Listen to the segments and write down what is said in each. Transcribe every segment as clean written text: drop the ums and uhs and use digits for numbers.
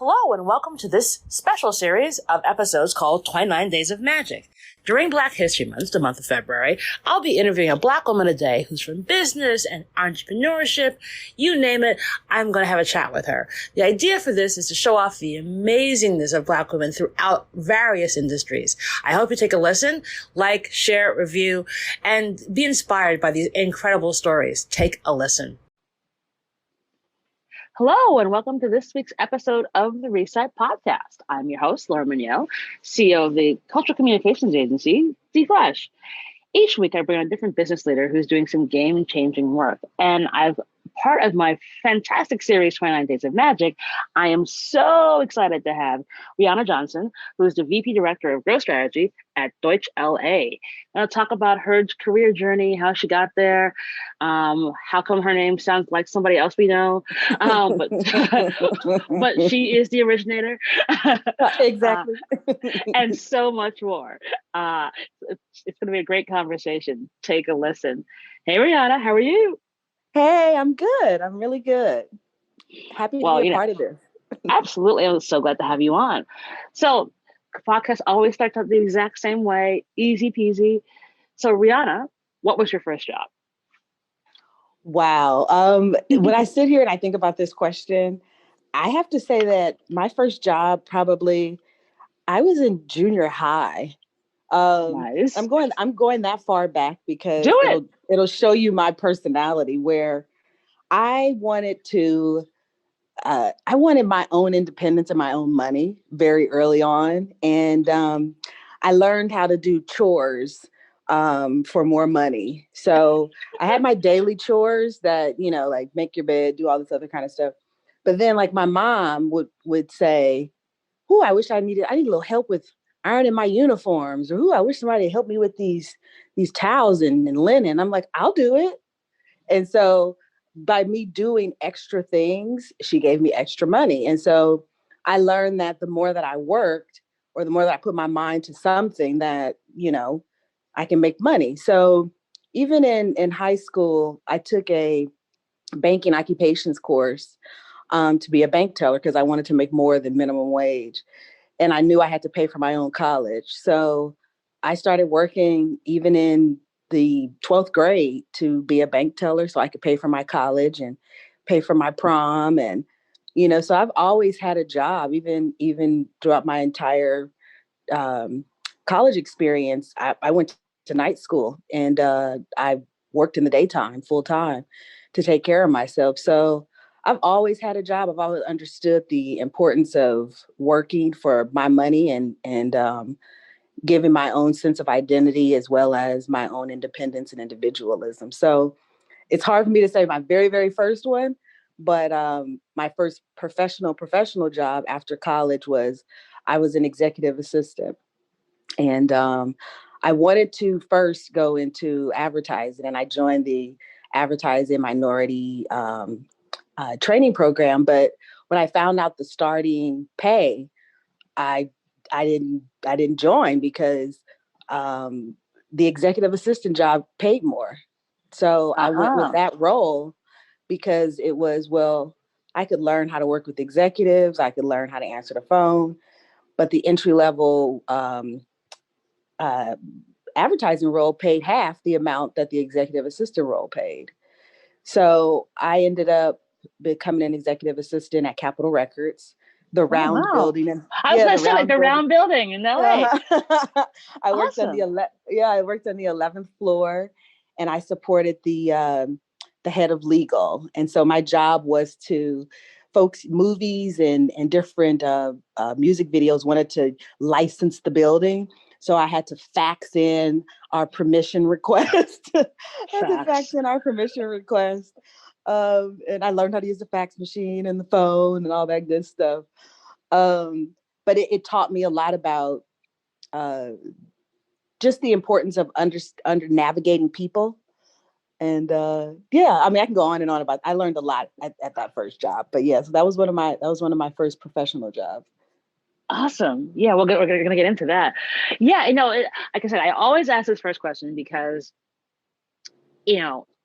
Hello and welcome to this special series of episodes called 29 Days of Magic. During Black History Month, the month of February, I'll be interviewing a Black woman a day who's from business and entrepreneurship. You name it, I'm going to have a chat with her. The idea for this is to show off the amazingness of Black women throughout various industries. I hope you take a listen, like, share, review, and be inspired by these incredible stories. Take a listen. Hello, and welcome to this week's episode of the Reset Podcast. I'm your host, Laura Munoz, CEO of the cultural communications agency, D-Flash. Each week, I bring on a different business leader who's doing some game-changing work. And part of my fantastic series, 29 Days of Magic, I am so excited to have Reonna Johnson, who is the VP Director of Growth Strategy at Deutsch LA. I'll talk about her career journey, how she got there, how come her name sounds like somebody else we know, but she is the originator. Exactly. And so much more. It's going to be a great conversation. Take a listen. Hey, Reonna, how are you? Hey, I'm good. I'm really good. Happy to be a part of this. Absolutely. I'm so glad to have you on. So, podcast always starts out the exact same way, easy peasy. So, Reonna, what was your first job? Wow. When I sit here and I think about this question, I have to say that my first job I was in junior high. Nice. I'm going that far back because Do it'll show you my personality where I wanted my own independence and my own money very early on. And I learned how to do chores for more money. So I had my daily chores that, like make your bed, do all this other kind of stuff. But then like my mom would say, "Ooh, I wish I need a little help with ironing my uniforms," or "Ooh, I wish somebody helped me with these towels and linen." I'm like, "I'll do it." And so by me doing extra things, she gave me extra money. And so I learned that the more that I worked or the more that I put my mind to something that, I can make money. So even in high school, I took a banking occupations course to be a bank teller because I wanted to make more than minimum wage. And I knew I had to pay for my own college. So I started working even in the 12th grade to be a bank teller so I could pay for my college and pay for my prom. And, so I've always had a job, even throughout my entire college experience. I went to night school and I worked in the daytime full time to take care of myself. So I've always had a job. I've always understood the importance of working for my money and giving my own sense of identity as well as my own independence and individualism. So it's hard for me to say my very, very first one, but my first professional job after college I was an executive assistant. And I wanted to first go into advertising, and I joined the advertising minority training program. But when I found out the starting pay, I didn't join because the executive assistant job paid more. So I went with that role because it was, well, I could learn how to work with executives. I could learn how to answer the phone, but the entry level advertising role paid half the amount that the executive assistant role paid. So I ended up becoming an executive assistant at Capitol Records, the round building. And I was going to say like the round building in LA. I worked on I worked on the 11th floor, and I supported the head of legal. And so my job was to movies and different music videos wanted to license the building. So I had to fax in our permission request. And I learned how to use the fax machine and the phone and all that good stuff. But it taught me a lot about just the importance of under navigating people. And I can go on and on about. I learned a lot at that first job. But yeah, so that was one of my first professional jobs. Awesome. Yeah, we're going to get into that. Yeah, like I said, I always ask this first question because,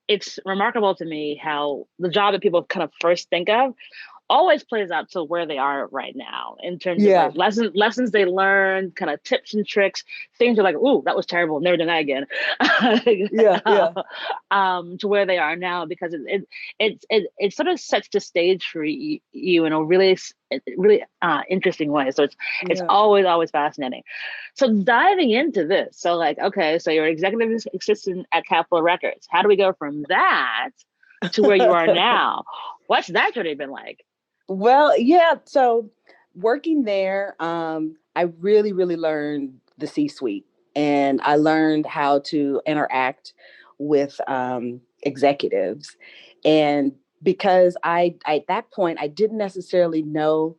it's remarkable to me how the job that people kind of first think of always plays out to where they are right now in terms of like Yeah. lessons they learned, kind of tips and tricks, things are like, ooh, that was terrible, never do that again. Yeah. Yeah. To where they are now, because it sort of sets the stage for you in a really interesting way. So it's Yeah. always fascinating. So diving into this, so like, okay, so you're an executive assistant at Capitol Records. How do we go from that to where you are now? What's that journey been like? Well, yeah. So working there, I really, really learned the C-suite, and I learned how to interact with executives. And because at that point, I didn't necessarily know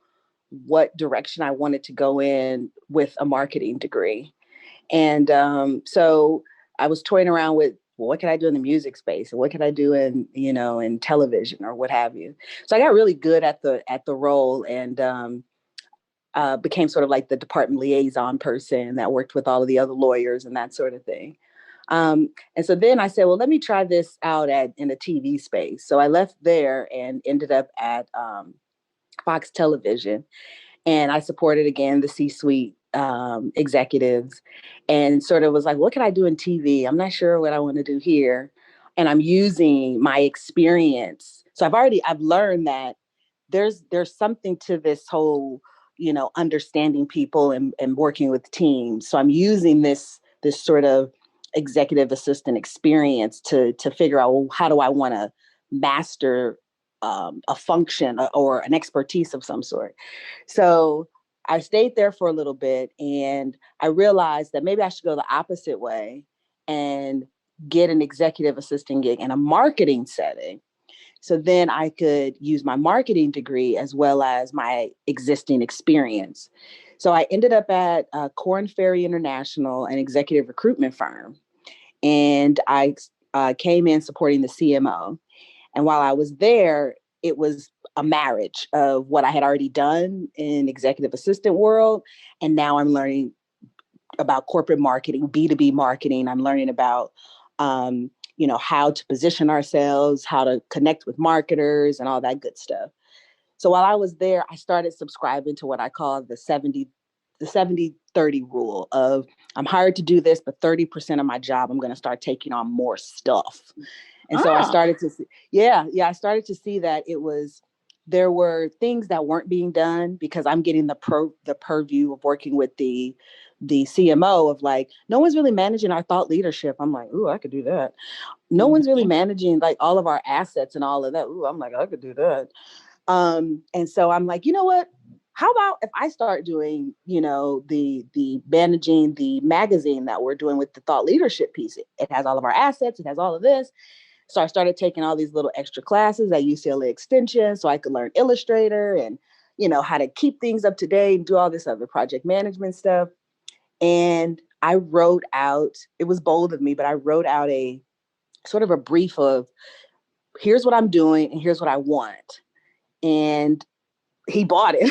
what direction I wanted to go in with a marketing degree. And so I was toying around with, well, what can I do in the music space, and what can I do in, in television or what have you. So I got really good at the role, and became sort of like the department liaison person that worked with all of the other lawyers and that sort of thing. And so then I said, well, let me try this out in the TV space. So I left there and ended up at Fox Television, and I supported again the C-suite executives, and sort of was like, what can I do in TV? I'm not sure what I want to do here, and I'm using my experience. So I've learned that there's something to this whole, understanding people and working with teams. So I'm using this sort of executive assistant experience to figure out, well, how do I want to master a function or an expertise of some sort. So I stayed there for a little bit, and I realized that maybe I should go the opposite way and get an executive assistant gig in a marketing setting. So then I could use my marketing degree as well as my existing experience. So I ended up at Korn Ferry International, an executive recruitment firm, and I came in supporting the CMO. And while I was there, it was a marriage of what I had already done in executive assistant world, and now I'm learning about corporate marketing, B2B marketing. I'm learning about how to position ourselves, how to connect with marketers and all that good stuff. So while I was there, I started subscribing to what I call the 70-30 rule of, I'm hired to do this, but 30% of my job, I'm going to start taking on more stuff. And so I Oh, started to see, I started to see that there were things that weren't being done because I'm getting the purview of working with the CMO of like, no one's really managing our thought leadership. I'm like, ooh, I could do that. No one's really mhm. managing like all of our assets and all of that. Ooh, I'm like, I could do that. And so I'm like, you know what? How about if I start doing, the managing the magazine that we're doing with the thought leadership piece? It has all of our assets. It has all of this. So I started taking all these little extra classes at UCLA Extension so I could learn Illustrator and, how to keep things up to date and do all this other project management stuff. And I wrote out, it was bold of me, but I wrote out a sort of a brief of, here's what I'm doing and here's what I want. And he bought it. He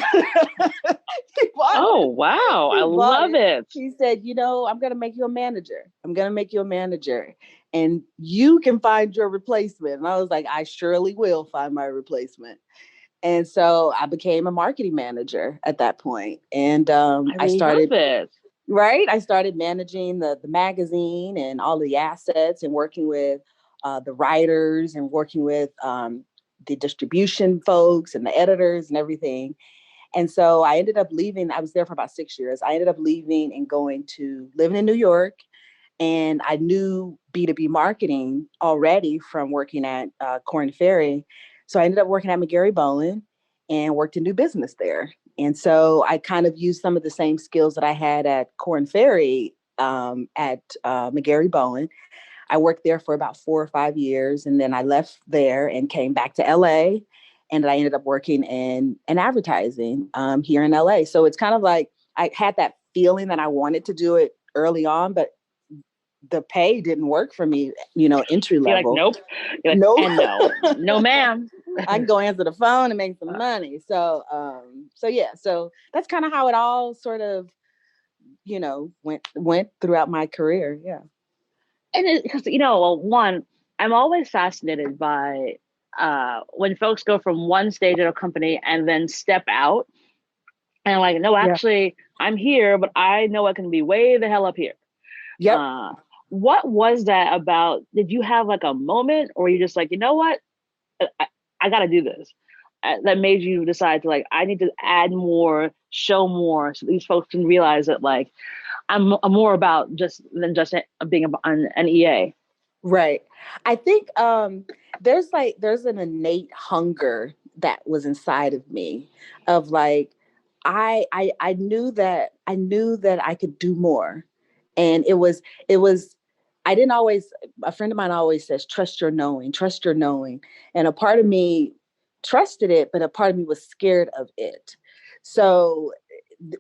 bought Oh, it. wow. I He bought love it. it. He said, I'm going to make you a manager. I'm going to make you a manager. And you can find your replacement. And I was like, I surely will find my replacement. And so I became a marketing manager at that point. And I I love started, it. right? I started managing the magazine and all the assets and working with the writers and working with the distribution folks and the editors and everything. And so I ended up leaving. I was there for about 6 years. I ended up leaving and going to living in New York. And I knew B2B marketing already from working at Korn Ferry. So I ended up working at McGarry Bowen and worked in new business there. And so I kind of used some of the same skills that I had at Korn Ferry at McGarry Bowen. I worked there for about 4 or 5 years, and then I left there and came back to LA, and I ended up working in advertising here in LA. So it's kind of like I had that feeling that I wanted to do it early on, but the pay didn't work for me, entry You're like, level. nope. You're like, No, and no, no, ma'am. I can go answer the phone and make some money. So yeah, so that's kind of how it all sort of, went throughout my career. Yeah. And because well, one, I'm always fascinated by when folks go from one stage of a company and then step out and like, no, Yeah. actually, I'm here, but I know I can be way the hell up here. Yep. Uh, what was that about? Did you have like a moment, or you just like, you know what, I got to do this? That made you decide to like, I need to add more, show more, so these folks can realize that like I'm more about just than just being an EA. Right. I think there's an innate hunger that was inside of me of like I knew that I could do more. And it was I didn't always a friend of mine always says trust your knowing, trust your knowing. And a part of me trusted it, but a part of me was scared of it. So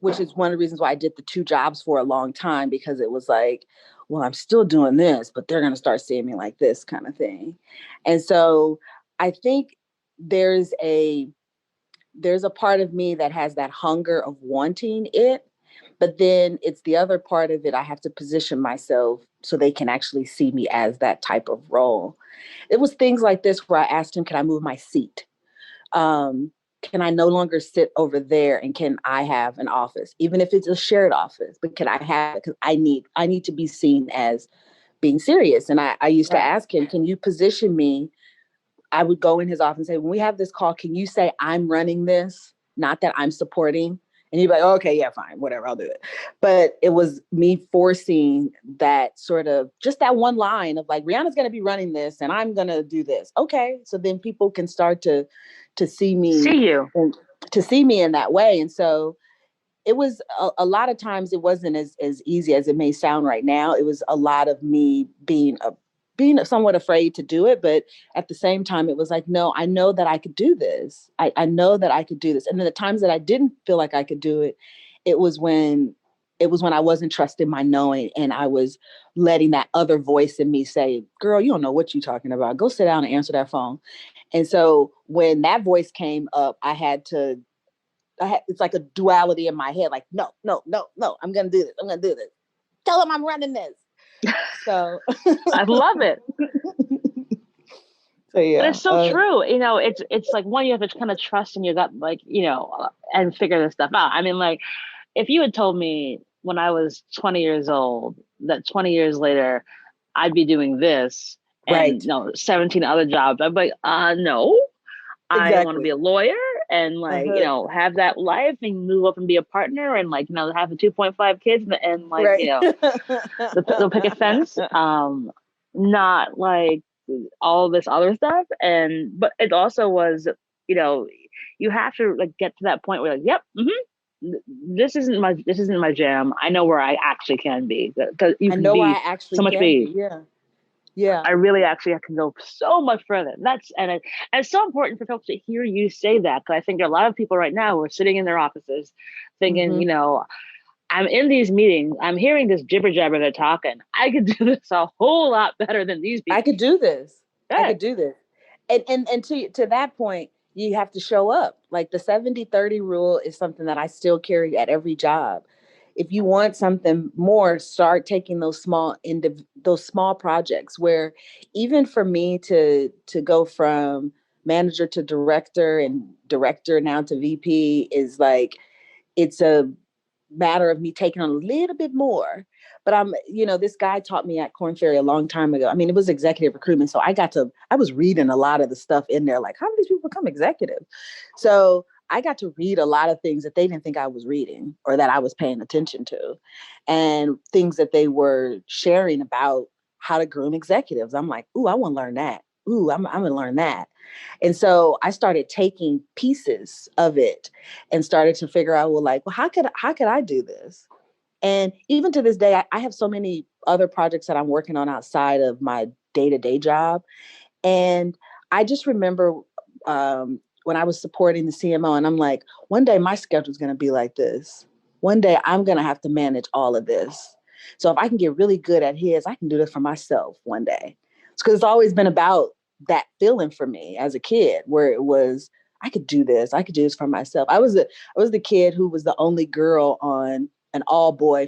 which is one of the reasons why I did the two jobs for a long time, because it was like, well, I'm still doing this, but they're going to start seeing me like this kind of thing. And so I think there's a there's a part of me that has that hunger of wanting it, but then it's the other part of it. I have to position myself so they can actually see me as that type of role. It was things like this where I asked him, can I move my seat? Can I no longer sit over there, and can I have an office, even if it's a shared office? But can I have it? Because I need to be seen as being serious. And I used to ask him, can you position me? I would go in his office and say, when we have this call, can you say I'm running this, not that I'm supporting? And he'd be like, oh, okay, yeah, fine, whatever, I'll do it. But it was me forcing that sort of just that one line of like, Reonna's going to be running this and I'm going to do this. Okay. So then people can start to see me, See you. to see me in that way. And so it was a lot of times it wasn't as easy as it may sound right now. It was a lot of me being somewhat afraid to do it. But at the same time, it was like, no, I know that I could do this. I know that I could do this. And then the times that I didn't feel like I could do it, it was when I wasn't trusting my knowing, and I was letting that other voice in me say, girl, you don't know what you're talking about. Go sit down and answer that phone. And so when that voice came up, it's like a duality in my head. Like, no, no, no, no, I'm going to do this. I'm going to do this. Tell them I'm running this. So I love it. So yeah, but it's so true. You know, it's like one, you have to kind of trust in your gut, like, you know, and figure this stuff out. I mean, like, if you had told me when I was 20 years old that 20 years later I'd be doing this and right, you know 17 other jobs, I'd be like, no, I want to be exactly. a lawyer and like, you Uh-huh. know, have that life and move up and be a partner and like, you know, have the 2.5 kids and like, you Right. know, the picket fence. Not like all this other stuff. And but it also was, you know, you have to like get to that point where like, yep, this isn't my jam. I know where I actually can be because you I can know where be I actually so much can be. be. Yeah. Yeah. I really actually can go so much further. And it's so important for folks to hear you say that because I think there are a lot of people right now who are sitting in their offices thinking, Mm-hmm. you know, I'm in these meetings, I'm hearing this jibber jabber they're talking. I could do this a whole lot better than these I people. could do this. I Yeah, could do this. And to that point, you have to show up. Like the 70-30 rule is something that I still carry at every job. If you want something more, start taking those small projects where even for me to go from manager to director and director now to VP is like it's a matter of me taking on a little bit more. But this guy taught me at Corn Ferry a long time ago. I mean, it was executive recruitment. So I was reading a lot of the stuff in there, like, how do these people become executive? So I got to read a lot of things that they didn't think I was reading or that I was paying attention to, and things that they were sharing about how to groom executives. I'm like, ooh, I want to learn that. Ooh, I'm going to learn that. And so I started taking pieces of it and started to figure out, well, how could I do this? And even to this day, I have so many other projects that I'm working on outside of my day-to-day job. And I just remember when I was supporting the CMO, and I'm like, one day my schedule is going to be like this. One day I'm going to have to manage all of this. So if I can get really good at his, I can do this for myself one day. It's because it's always been about that feeling for me as a kid, where it was, I could do this. I could do this for myself. I was the kid who was the only girl on an all boy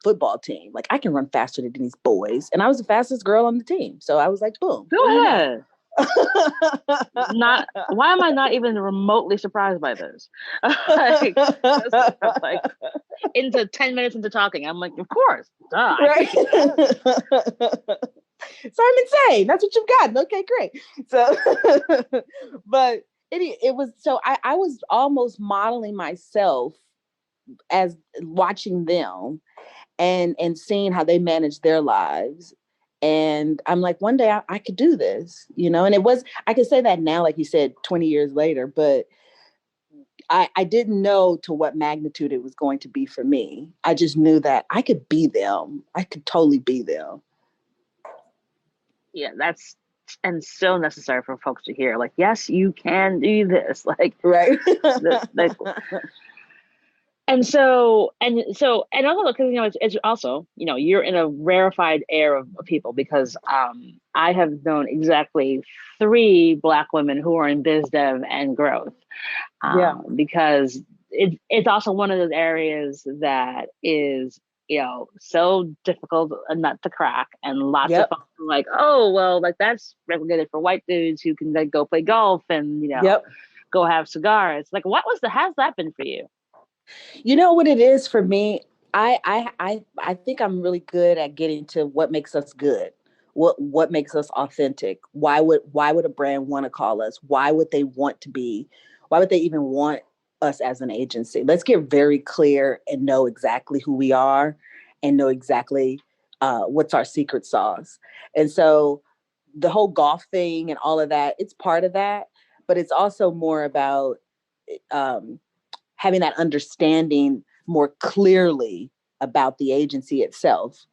football team. Like I can run faster than these boys, and I was the fastest girl on the team. So I was like, boom, what do you go know? ahead. Not why am I not even remotely surprised by this? Like, just like into 10 minutes into talking, I'm like, of course, duh, I Right. could do that. So I'm insane. That's what you've got. Okay, great. So, but it was so I was almost modeling myself as watching them and seeing how they manage their lives. And I'm like, one day I could do this, you know. And it was, I could say that now, like you said, 20 years later, but I didn't know to what magnitude it was going to be for me. I just knew that I could be them. I could totally be them. Yeah, that's and so necessary for folks to hear. Like, yes, you can do this. Like, Right. like and also because it's also you're in a rarefied air of people because I have known exactly three Black women who are in biz dev and growth Yeah. because it's also one of those areas that is so difficult a nut to crack, and lots of Yep. folks are like, oh well, like that's regulated for white dudes who can like go play golf and Yep. go have cigars. Like, how's that been for you? You know what it is for me? I think I'm really good at getting to what makes us good. What makes us authentic? Why would a brand want to call us? Why would they want to be? Why would they even want us as an agency? Let's get very clear and know exactly who we are and know exactly what's our secret sauce. And so the whole golf thing and all of that, it's part of that, but it's also more about um, having that understanding more clearly about the agency itself.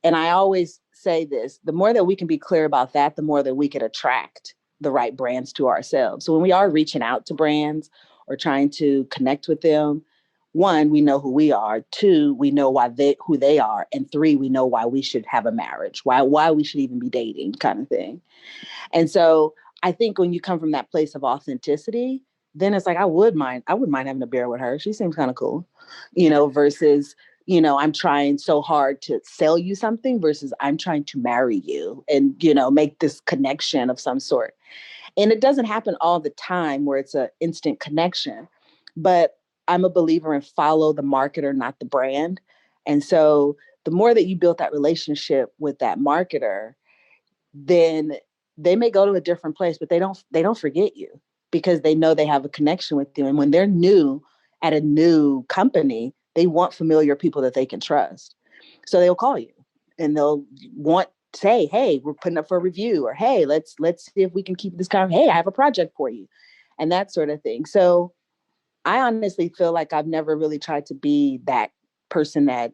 And I always say this, the more that we can be clear about that, the more that we can attract the right brands to ourselves. So when we are reaching out to brands or trying to connect with them, one, we know who we are. Two, we know who they are. And three, we know why we should have a marriage, why we should even be dating, kind of thing. And so I think when you come from that place of authenticity, then it's like I wouldn't mind having a beer with her. She seems kind of cool, versus, I'm trying so hard to sell you something versus I'm trying to marry you and, make this connection of some sort. And it doesn't happen all the time where it's an instant connection, but I'm a believer in follow the marketer, not the brand. And so the more that you build that relationship with that marketer, then they may go to a different place, but they don't forget you because they know they have a connection with you. And when they're new at a new company, they want familiar people that they can trust. So they'll call you and they'll want to say, hey, we're putting up for a review, or hey, let's see if we can keep this hey, I have a project for you, and that sort of thing. So I honestly feel like I've never really tried to be that person that,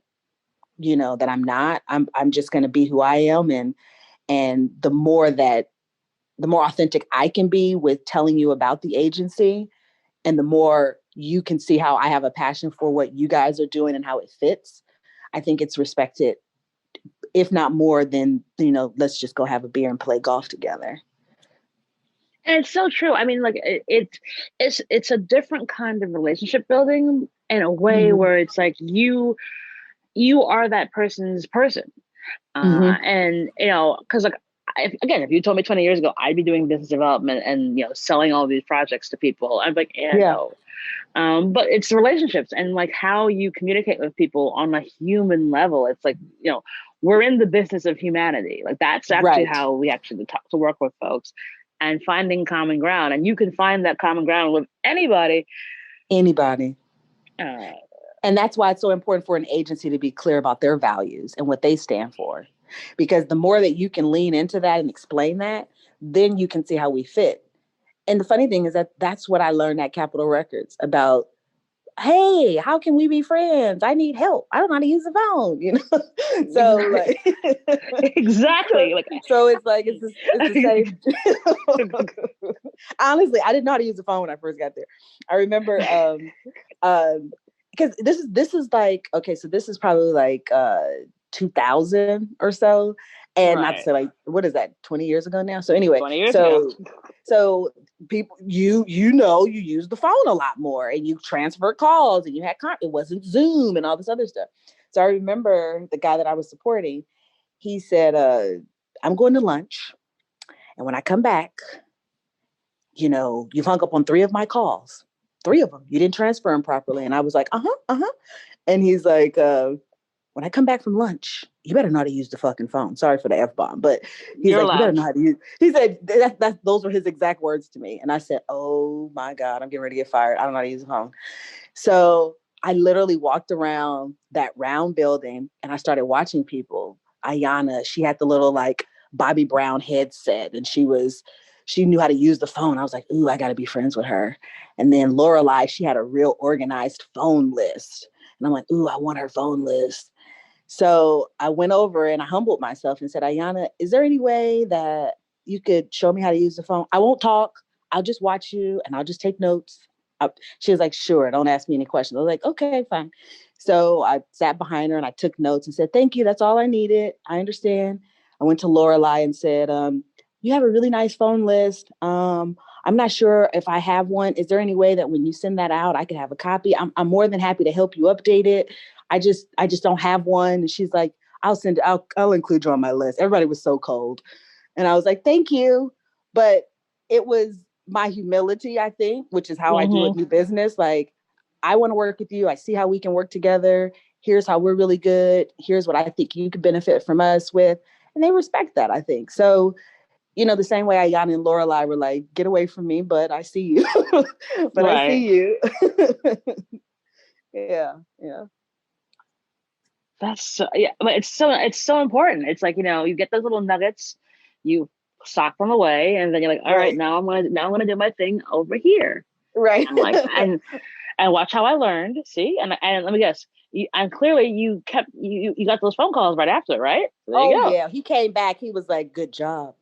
that I'm not. I'm just gonna be who I am, and the more authentic I can be with telling you about the agency, and the more you can see how I have a passion for what you guys are doing and how it fits, I think it's respected, if not more than, let's just go have a beer and play golf together. And it's so true. I mean, like it's a different kind of relationship building in a way Mm-hmm. where it's like you are that person's person. Mm-hmm. And because like if you told me 20 years ago I'd be doing business development and selling all these projects to people, I'm like, yeah, Yeah. no. But it's relationships and like how you communicate with people on a human level. It's like, we're in the business of humanity. Like that's actually Right. how we actually talk to work with folks and finding common ground. And you can find that common ground with anybody. Anybody. Uh, And that's why it's so important for an agency to be clear about their values and what they stand for. Because the more that you can lean into that and explain that, then you can see how we fit. And the funny thing is that that's what I learned at Capitol Records about, hey, how can we be friends? I need help. I don't know how to use the phone, So like exactly. Like so it's like it's the same. Honestly, I didn't know how to use the phone when I first got there. I remember because this is like, okay, so this is probably like 2000 or so. And not to right. say like, what is that, 20 years ago now? So anyway, 20 years ago. so people, you use the phone a lot more, and you transfer calls, and you had it wasn't Zoom and all this other stuff. So I remember the guy that I was supporting, he said, I'm going to lunch, And when I come back, you've hung up on 3 of my calls. 3 of them. You didn't transfer them properly. And I was like, uh-huh. And he's like, when I come back from lunch, you better know how to use the fucking phone. Sorry for the F-bomb, but he's You're like, you better allowed. know how to use. He said those were his exact words to me. And I said, oh my God, I'm getting ready to get fired. I don't know how to use the phone. So I literally walked around that round building and I started watching people. Ayana, she had the little like Bobby Brown headset and she knew how to use the phone. I was like, ooh, I got to be friends with her. And then Lorelai, she had a real organized phone list. And I'm like, ooh, I want her phone list. So I went over and I humbled myself and said, Ayana, is there any way that you could show me how to use the phone? I won't talk. I'll just watch you and I'll just take notes. She was like, sure, don't ask me any questions. I was like, okay, fine. So I sat behind her and I took notes and said, thank you. That's all I needed. I understand. I went to Lorelai and said, you have a really nice phone list. I'm not sure if I have one. Is there any way that when you send that out, I could have a copy? I'm more than happy to help you update it. I just don't have one. And she's like, I'll send it. I'll include you on my list. Everybody was so cold. And I was like, thank you. But it was my humility, I think, which is how I do with new business. Like, I want to work with you. I see how we can work together. Here's how we're really good. Here's what I think you could benefit from us with. And they respect that, I think. So, the same way Ayana and Lorelai were like, get away from me, but I see you. But right. I see you. Yeah. That's but it's so important. It's like, you get those little nuggets, you sock them away, and then you're like, all right, now I'm gonna do my thing over here. Right. And like and watch how I learned. See? And let me guess. And clearly you got those phone calls right after, right? So there you go. Yeah. He came back, he was like, good job.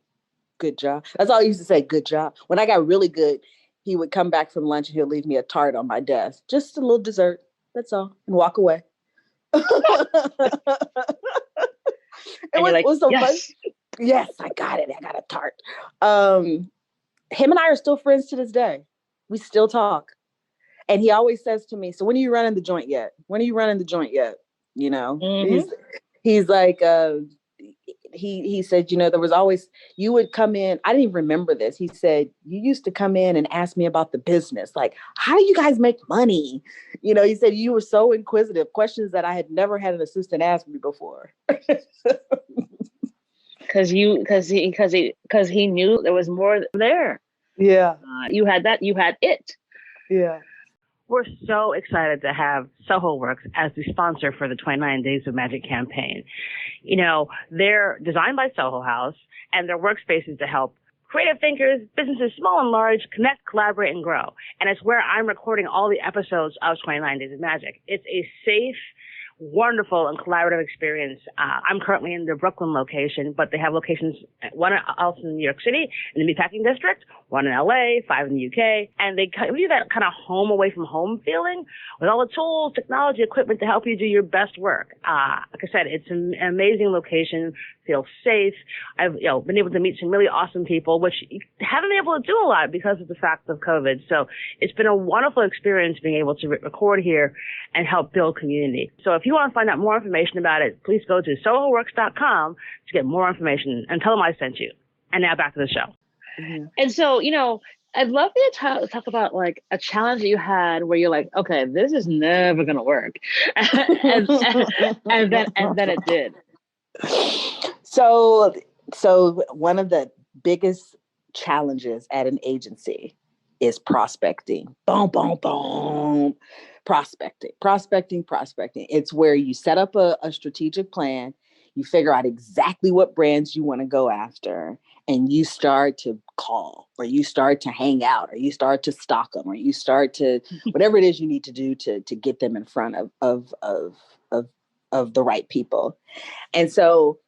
Good job. That's all he used to say, good job. When I got really good, he would come back from lunch and he'll leave me a tart on my desk. Just a little dessert. That's all. And walk away. It was so fun. Yes, I got it. I got a tart. Him and I are still friends to this day. We still talk. And he always says to me, so when are you running the joint yet? When are you running the joint yet? He's like, he said, there was always, you would come in. I didn't even remember this. He said, you used to come in and ask me about the business. Like, how do you guys make money? He said, you were so inquisitive, questions that I had never had an assistant ask me before. Because he knew there was more there. Yeah. You had that. You had it. Yeah. We're so excited to have Soho Works as the sponsor for the 29 Days of Magic campaign. They're designed by Soho House, and their workspaces to help creative thinkers, businesses small and large, connect, collaborate, and grow. And it's where I'm recording all the episodes of 29 Days of Magic. It's a safe, wonderful and collaborative experience. I'm currently in the Brooklyn location, but they have locations, one else in New York City, in the Meatpacking District, one in LA, 5 in the UK, and they give you that kind of home away from home feeling with all the tools, technology, equipment to help you do your best work. Like I said, it's an amazing location, feels safe. I've been able to meet some really awesome people, which you haven't been able to do a lot because of the fact of COVID. So it's been a wonderful experience being able to record here and help build community. So if you want to find out more information about it, please go to sohoworks.com to get more information and tell them I sent you. And now back to the show. Mm-hmm. And so, I'd love you to talk about like a challenge that you had where you're like, okay, this is never going to work. and then it did. So one of the biggest challenges at an agency is prospecting. Boom, boom, boom. Prospecting. It's where you set up a strategic plan, you figure out exactly what brands you want to go after, and you start to call, or you start to hang out, or you start to stalk them, or you start to whatever it is you need to do to get them in front of the right people. And so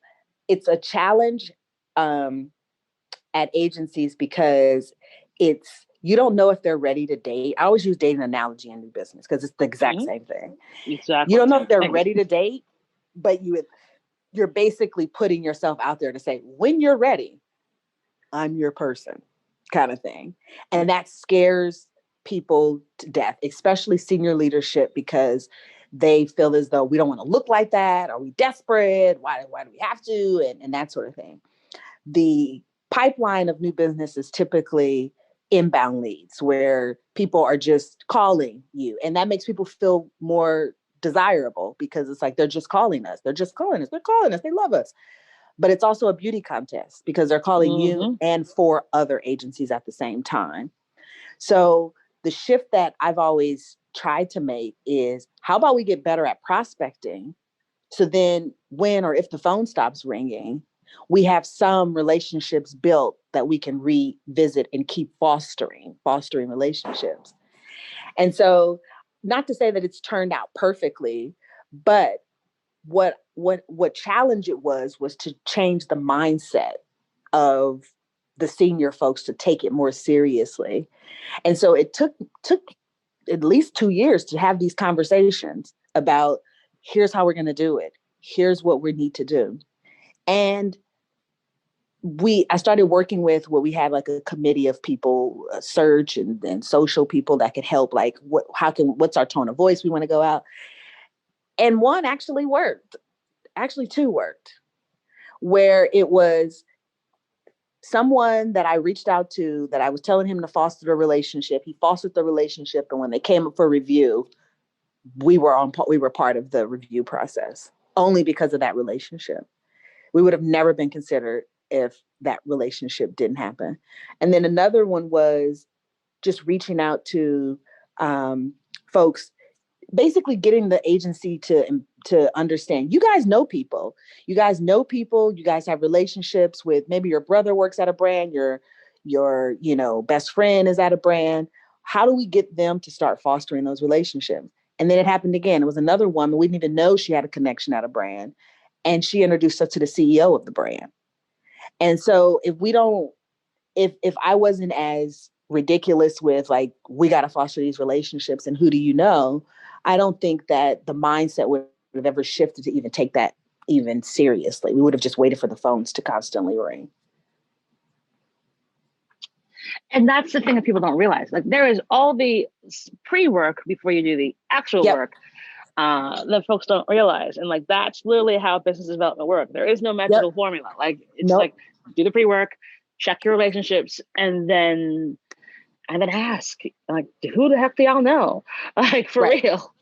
it's a challenge at agencies because you don't know if they're ready to date. I always use dating analogy in new business because it's the exact same thing. Exactly. You don't know if they're ready to date, but you're basically putting yourself out there to say, when you're ready, I'm your person, kind of thing. And that scares people to death, especially senior leadership, because they feel as though we don't want to look like that. Are we desperate? Why do we have to? And that sort of thing. The pipeline of new business is typically inbound leads where people are just calling you. And that makes people feel more desirable because it's like they're just calling us. They're just calling us. They're calling us. They love us. But it's also a beauty contest because they're calling you and 4 other agencies at the same time. So the shift that I've always tried to make is how about we get better at prospecting? So then when or if the phone stops ringing, we have some relationships built that we can revisit and keep fostering relationships. And so not to say that it's turned out perfectly, but what challenge it was to change the mindset of the senior folks to take it more seriously. And so it took at least 2 years to have these conversations about here's how we're going to do it. Here's what we need to do. And I started working with what we had like a committee of people, search and social people that could help, like what's our tone of voice we want to go out. And one actually worked. Actually, 2 worked, where it was someone that I reached out to that I was telling him to foster the relationship. He fostered the relationship. And when they came up for review, we were part of the review process only because of that relationship. We would have never been considered if that relationship didn't happen. And then another one was just reaching out to folks, basically getting the agency to understand you guys know people. You guys know people. You guys have relationships with, maybe your brother works at a brand, your best friend is at a brand. How do we get them to start fostering those relationships? And then it happened again. It was another woman. We didn't even know she had a connection at a brand. And she introduced us to the CEO of the brand. And so if I wasn't as ridiculous with like, we got to foster these relationships and who do you know, I don't think that the mindset would have ever shifted to even take that even seriously. We would have just waited for the phones to constantly ring. And that's the thing that people don't realize. Like there is all the pre-work before you do the actual work that folks don't realize. And like that's literally how business development works. There is no magical formula. Like it's like do the pre-work, check your relationships, and then ask, like, who the heck do y'all know? Like for real.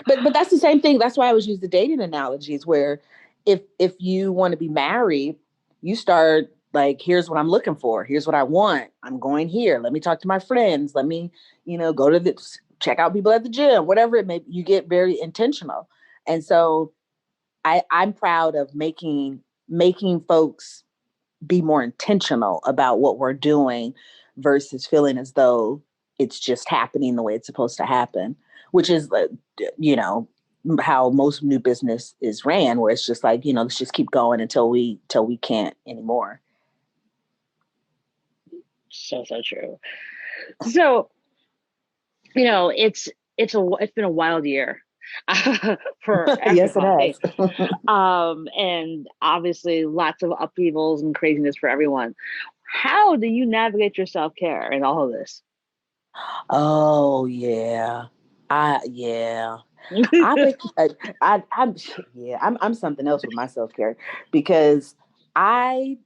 But that's the same thing. That's why I always use the dating analogies where if you want to be married, you start like, here's what I'm looking for. Here's what I want. I'm going here. Let me talk to my friends. Let me, go to check out people at the gym, whatever it may be. You get very intentional. And so I'm proud of making folks be more intentional about what we're doing versus feeling as though it's just happening the way it's supposed to happen, which is, how most new business is ran, where it's just like, let's just keep going until we can't anymore. So true. So, it's been a wild year for everybody. Yes, it has. And obviously lots of upheavals and craziness for everyone. How do you navigate your self-care in all of this? Oh yeah. I'm something else with my self-care because I'm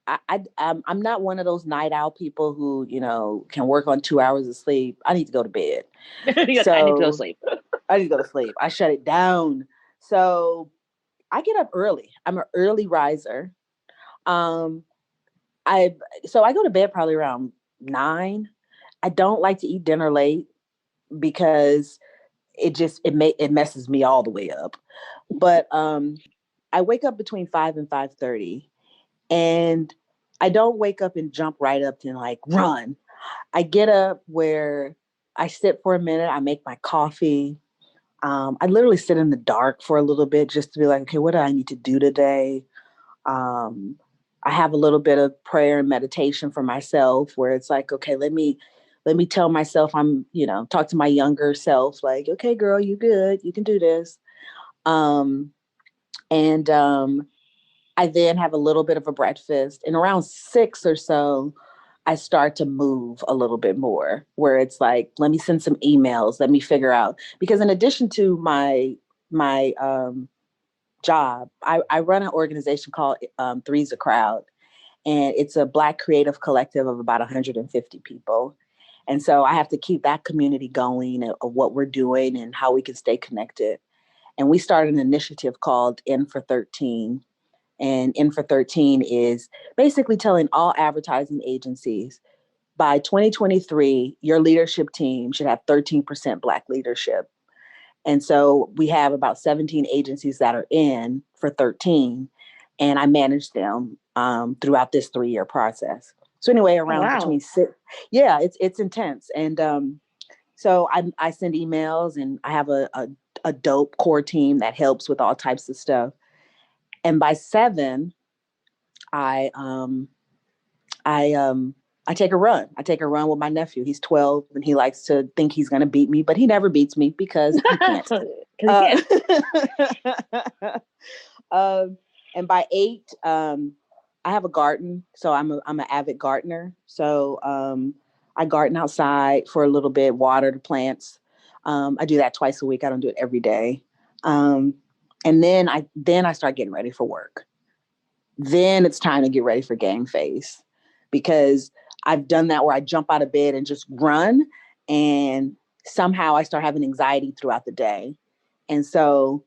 not one of those night owl people who, can work on 2 hours of sleep. I need to go to bed. I need to go to sleep. I need to go to sleep. I shut it down. So I get up early. I'm an early riser. I go to bed probably around 9. I don't like to eat dinner late because it messes me all the way up. But I wake up between 5 and 5:30, and I don't wake up and jump right up and like run. I get up where I sit for a minute. I make my coffee. I literally sit in the dark for a little bit just to be like, okay, what do I need to do today? I have a little bit of prayer and meditation for myself where it's like, okay, let me tell myself talk to my younger self, like, okay, girl, you good. You can do this. And I then have a little bit of a breakfast, and around 6 or so, I start to move a little bit more where it's like, let me send some emails. Let me figure out, because in addition to my job, I run an organization called Three's a Crowd. and it's a Black creative collective of about 150 people. And so I have to keep that community going of what we're doing and how we can stay connected. And we started an initiative called N for 13. And N for 13 is basically telling all advertising agencies by 2023, your leadership team should have 13% Black leadership. And so we have about 17 agencies that are in for 13, and I manage them throughout this 3-year process. So anyway, Oh, around wow. between six, yeah, it's intense. And so I send emails, and I have a dope core team that helps with all types of stuff. And by 7, I I I take a run. I take a run with my nephew. He's 12 and he likes to think he's going to beat me, but he never beats me because he can't. 'Cause you can't. Um, and by 8, I have a garden, so I'm an avid gardener. So I garden outside for a little bit, water the plants. I do that twice a week. I don't do it every day. Um, and then I start getting ready for work. Then it's time to get ready for game face because I've done that where I jump out of bed and just run, and somehow I start having anxiety throughout the day. And so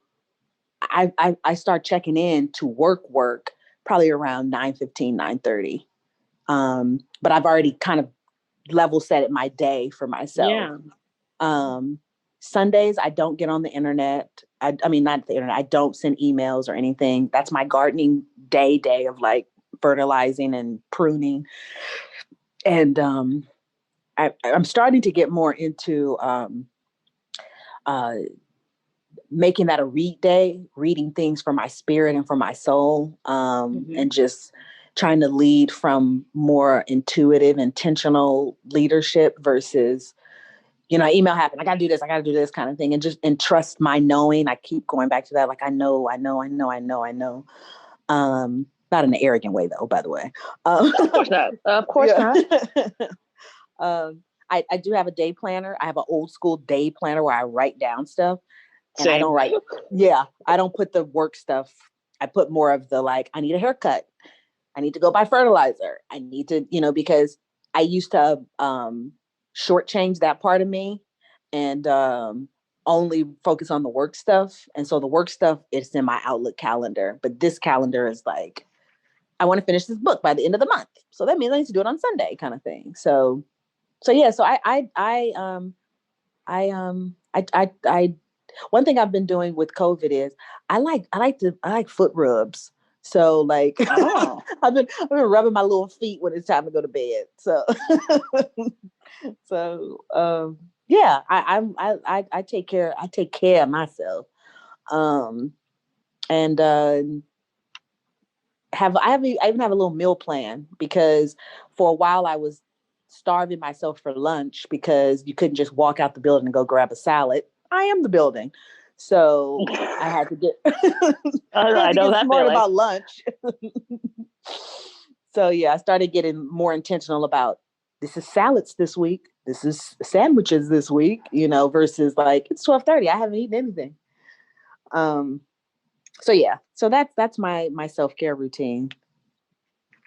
I start checking in to work probably around 9:15, 9:30. But I've already kind of level set it my day for myself. Yeah. Um, Sundays, I don't get on the internet. I mean, not the internet. I don't send emails or anything. That's my gardening day of like fertilizing and pruning. And I'm starting to get more into uh, making that a read day, reading things for my spirit and for my soul, Mm-hmm. and just trying to lead from more intuitive, intentional leadership versus, email happened. I gotta do this kind of thing, and just and trust my knowing. I keep going back to that, like I know. Not in an arrogant way, though. By the way, Of course not. Of course yeah. not. I do have a day planner. I have an old school day planner where I write down stuff, and I don't Same. write. Yeah, I don't put the work stuff. I put more of the like. I need a haircut. I need to go buy fertilizer. I need to, because I used to shortchange that part of me and only focus on the work stuff. And so the work stuff is in my Outlook calendar, but this calendar is like, I want to finish this book by the end of the month. So that means I need to do it on Sunday, kind of thing. So yeah. So I one thing I've been doing with COVID is I like foot rubs. So like Oh. I've been rubbing my little feet when it's time to go to bed. So so yeah, I take care of myself. Um and I even have a little meal plan because for a while I was starving myself for lunch because you couldn't just walk out the building and go grab a salad. I am the building. So I had to get I had I to know get that smart feeling. about lunch. So yeah, I started getting more intentional about this is salads this week. This is sandwiches this week, versus like it's 12:30. I haven't eaten anything. Um so yeah, so that's my self-care routine.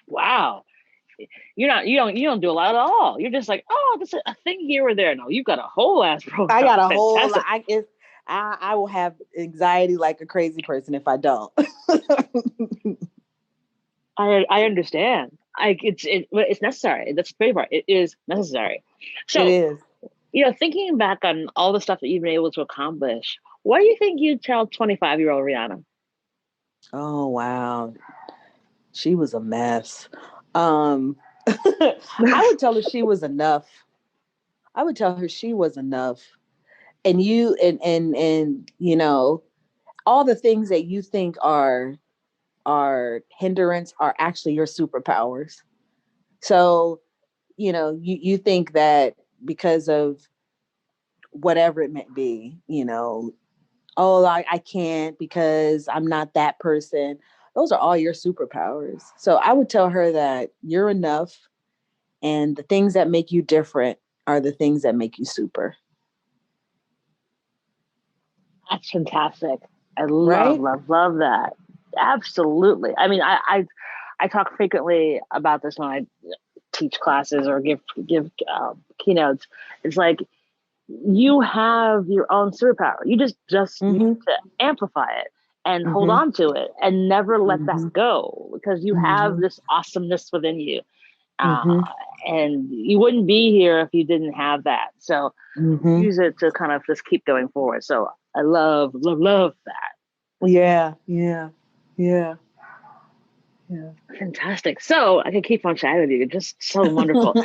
Wow. You don't do a lot at all. You're just like, oh, this is a thing here or there. No, you've got a whole ass I program. got a whole lot. Fantastic. I will have anxiety like a crazy person if I don't. I understand. It's necessary. That's the great part. It is necessary. It So, is. thinking back on all the stuff that you've been able to accomplish, what do you think you'd tell 25-year-old Reonna? Oh wow. She was a mess. I would tell her she was enough. I would tell her she was enough. And you and all the things that you think are hindrance are actually your superpowers. So, you think that because of whatever it may be, oh, I can't because I'm not that person. Those are all your superpowers. So I would tell her that you're enough, and the things that make you different are the things that make you super. That's fantastic. I Right? love that. Absolutely. I mean, I I talk frequently about this when I teach classes or give keynotes. It's like you have your own superpower. You just need Mm-hmm. to amplify it and hold Mm-hmm. on to it and never let that Mm-hmm. go because you have Mm-hmm. this awesomeness within you. Uh, Mm-hmm. and you wouldn't be here if you didn't have that. So Mm-hmm. use it to kind of just keep going forward. So I love that. Yeah. Yeah. Yeah. Yeah. Fantastic. So I can keep on chatting with you. Just so wonderful.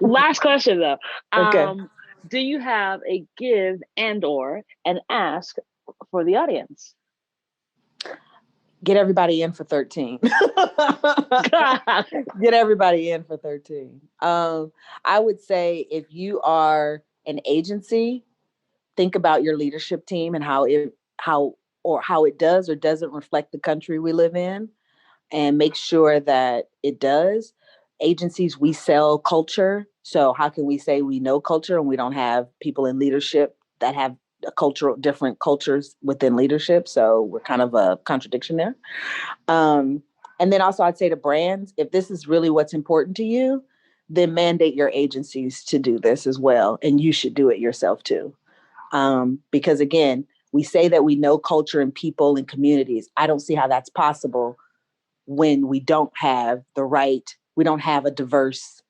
Last question though. Okay. Do you have a give and or an ask for the audience? Get everybody in for 13. Get everybody in for 13. I would say if you are an agency, think about your leadership team and how it does or doesn't reflect the country we live in, and make sure that it does. Agencies, we sell culture. So how can we say we know culture and we don't have people in leadership that have different cultures within leadership? So we're kind of a contradiction there. Um, and then also I'd say to brands, if this is really what's important to you, then mandate your agencies to do this as well. And you should do it yourself too. Because again, we say that we know culture and people and communities. I don't see how that's possible when we don't have a diverse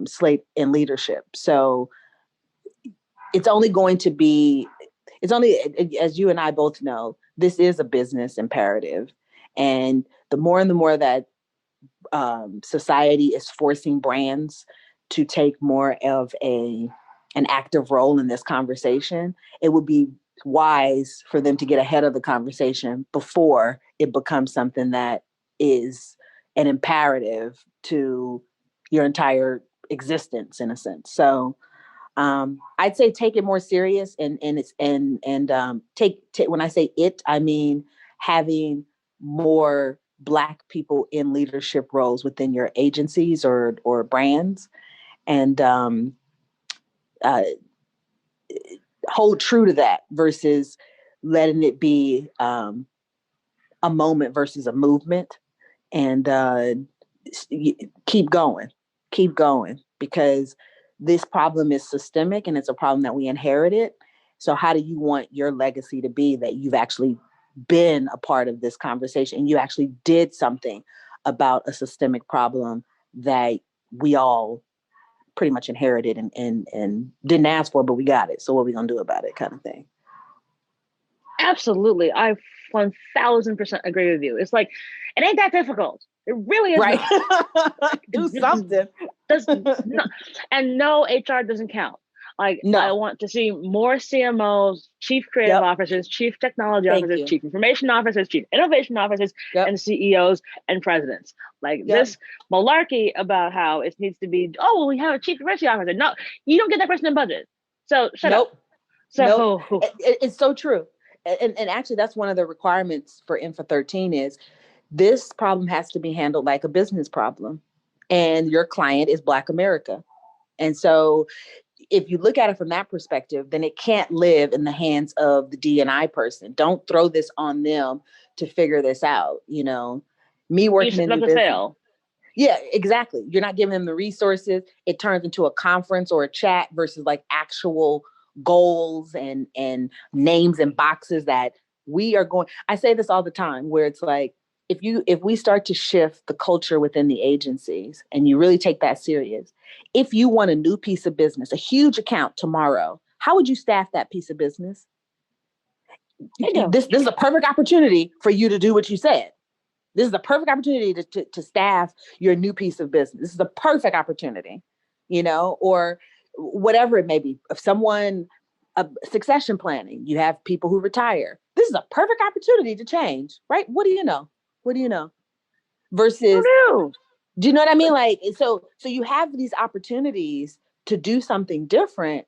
slate in leadership. So it's only going to be, it's only, as you and I both know, this is a business imperative. And the more that society is forcing brands to take more of an active role in this conversation, it would be wise for them to get ahead of the conversation before it becomes something that is an imperative to your entire existence in a sense. So I'd say take it more serious and it's and take when I say it, I mean having more Black people in leadership roles within your agencies or brands, and uh, hold true to that versus letting it be a moment versus a movement, and keep going, because this problem is systemic and it's a problem that we inherited. So how do you want your legacy to be that you've actually been a part of this conversation and you actually did something about a systemic problem that we all pretty much inherited and didn't ask for, but we got it. So what are we gonna do about it, kind of thing. Absolutely. I 1000% agree with you. It's like, it ain't that difficult. It really is Right. not. Do something. Does not, and no, HR doesn't count. Like, I No. want to see more CMOs, chief creative Yep. officers, chief technology Thank officers, you. chief information officers, chief innovation officers, Yep. and CEOs and presidents. Like Yep. this malarkey about how it needs to be, oh, well, we have a chief diversity officer. No, you don't get that person in budget. So shut up. Nope. Nope. So It's so true. And actually, that's one of the requirements for Info 13 is this problem has to be handled like a business problem. And your client is Black America. And so if you look at it from that perspective, then it can't live in the hands of the D&I person. Don't throw this on them to figure this out. Me you working set in them new up to business. fail. Yeah, exactly. You're not giving them the resources. It turns into a conference or a chat versus like actual goals and names and boxes that we are going. I say this all the time where it's like if we start to shift the culture within the agencies and you really take that serious, if you want a new piece of business, a huge account tomorrow, how would you staff that piece of business? This is a perfect opportunity for you to do what you said. This is a perfect opportunity to staff your new piece of business. This is a perfect opportunity, or whatever it may be. If someone, succession planning, you have people who retire. This is a perfect opportunity to change, right? What do you know? What do you know? Versus, do you know what I mean? Like, so you have these opportunities to do something different,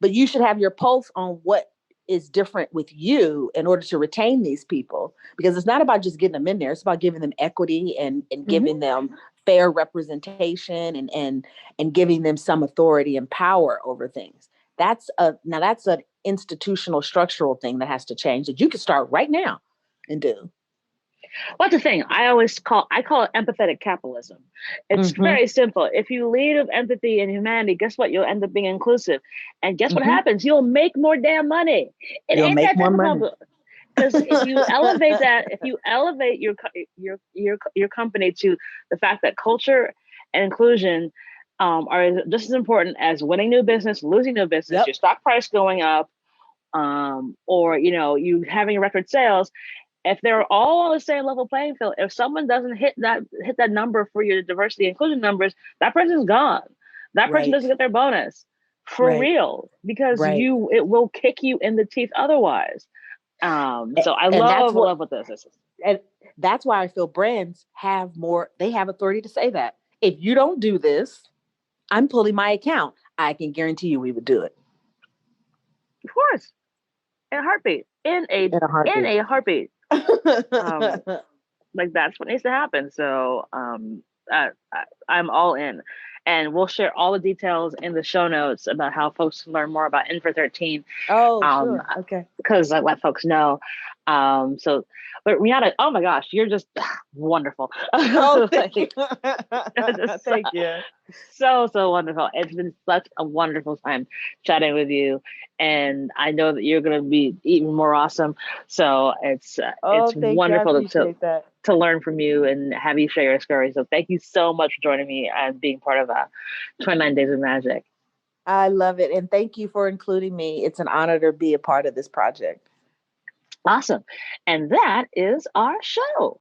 but you should have your pulse on what is different with you in order to retain these people, because it's not about just getting them in there. It's about giving them equity and giving them fair representation and giving them some authority and power over things. That's an institutional structural thing that has to change that you can start right now and do. What's the thing? I call it empathetic capitalism. It's Hmm. very simple. If you lead with empathy and humanity, guess what? You'll end up being inclusive. And guess what Hmm. happens? You'll make more damn money. It You'll ain't make that more type of money. problem. Because if you elevate that, if you elevate your company to the fact that culture and inclusion are just as important as winning new business, losing new business, your Yep. stock price going up, or you having record sales, if they're all on the same level playing field, if someone doesn't hit that number for your diversity and inclusion numbers, that person's gone. That person Right. doesn't get their bonus for Right. real because Right. it will kick you in the teeth otherwise. So And that's I what, love what this is. and that's why I feel brands they have authority to say that. If you don't do this, I'm pulling my account. I can guarantee you we would do it Of course, in a heartbeat, in a in heartbeat. a heartbeat. Um, like that's what needs to happen. So I'm all in, and we'll share all the details in the show notes about how folks can learn more about Infra 13. Oh, Um, sure. Okay. because I let folks know. So, but Rihanna, oh my gosh, you're just wonderful. Oh, thank you. Like, just Thank you. so wonderful. It's been such a wonderful time chatting with you, and I know that you're going to be even more awesome. So it's Oh, thank you. I wonderful appreciate that. to learn from you and have you share your story. So thank you so much for joining me and being part of 29 Days of Magic. I love it. And thank you for including me. It's an honor to be a part of this project. Awesome. And that is our show.